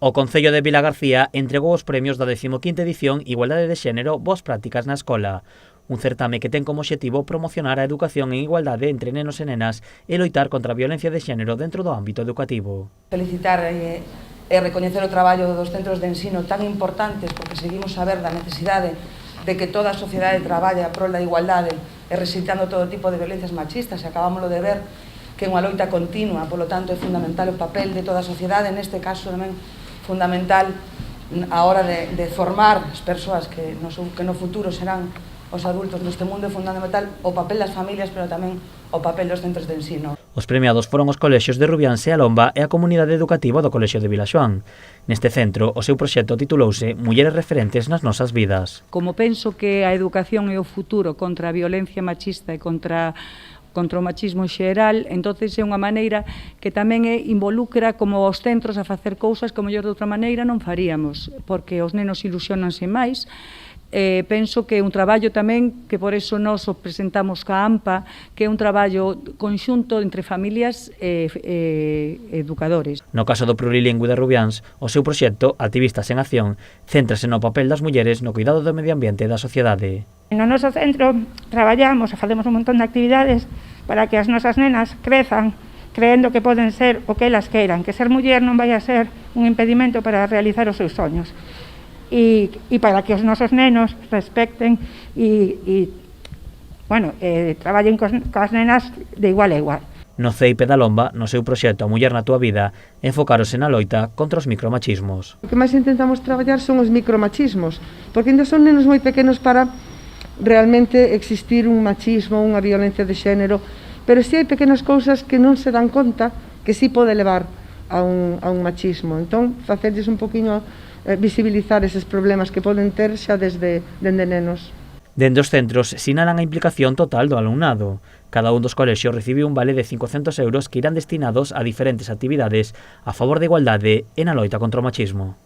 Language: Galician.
O Concello de Vilagarcía entregou os premios da 15ª edición Igualdade de Xénero Boas Prácticas na Escola, un certame que ten como obxectivo promocionar a educación en igualdade entre nenos e nenas e loitar contra a violencia de xénero dentro do ámbito educativo. Felicitar e recoñecer o traballo dos centros de ensino tan importantes, porque seguimos a ver da necesidade de que toda a sociedade traballe a prol da igualdade e rexeitando todo tipo de violencias machistas, e acabámoslo de ver que é unha loita continua, polo tanto é fundamental o papel de toda a sociedade, neste caso tamén fundamental a hora de formar as persoas que no futuro serán os adultos neste mundo. É fundamental o papel das familias, pero tamén o papel dos centros de ensino. Os premiados foron os colexios de Rubiáns e Alomba e a comunidade educativa do Colexio de Vilaxoán. Neste centro, o seu proxecto titulouse Mulleres referentes nas nosas vidas. Como penso que a educación é o futuro contra a violencia machista e contra o machismo en xeral, entonces é unha maneira que tamén involucra como os centros a facer cousas que mellor de outra maneira non faríamos, porque os nenos ilusionanse máis. Penso que é un traballo tamén que por eso nos o presentamos ca AMPA, que é un traballo conxunto entre familias e educadores. No caso do plurilingüe de Rubiáns, o seu proxecto, Activistas en Acción, céntrase no papel das mulleres no cuidado do medio ambiente e da sociedade. No noso centro traballamos e facemos un montón de actividades para que as nosas nenas crezan creendo que poden ser o que elas queiran, que ser muller non vai a ser un impedimento para realizar os seus soños. E para que os nosos nenos respecten e traballen coas nenas de igual a igual. No CEIP da Lomba, no seu proxecto A Muller na túa vida, enfocarose na loita contra os micromachismos. O que máis intentamos traballar son os micromachismos, porque ainda son nenos moi pequenos para realmente existir un machismo, unha violencia de xénero, pero si hai pequenas cousas que non se dan conta que si pode levar a un machismo. Entón, facerlles un poquinho visibilizar eses problemas que poden ter xa desde nenos. Dende os centros sinalan a implicación total do alumnado. Cada un dos colexios recibe un vale de 500 € que irán destinados a diferentes actividades a favor da igualdade e na loita contra o machismo.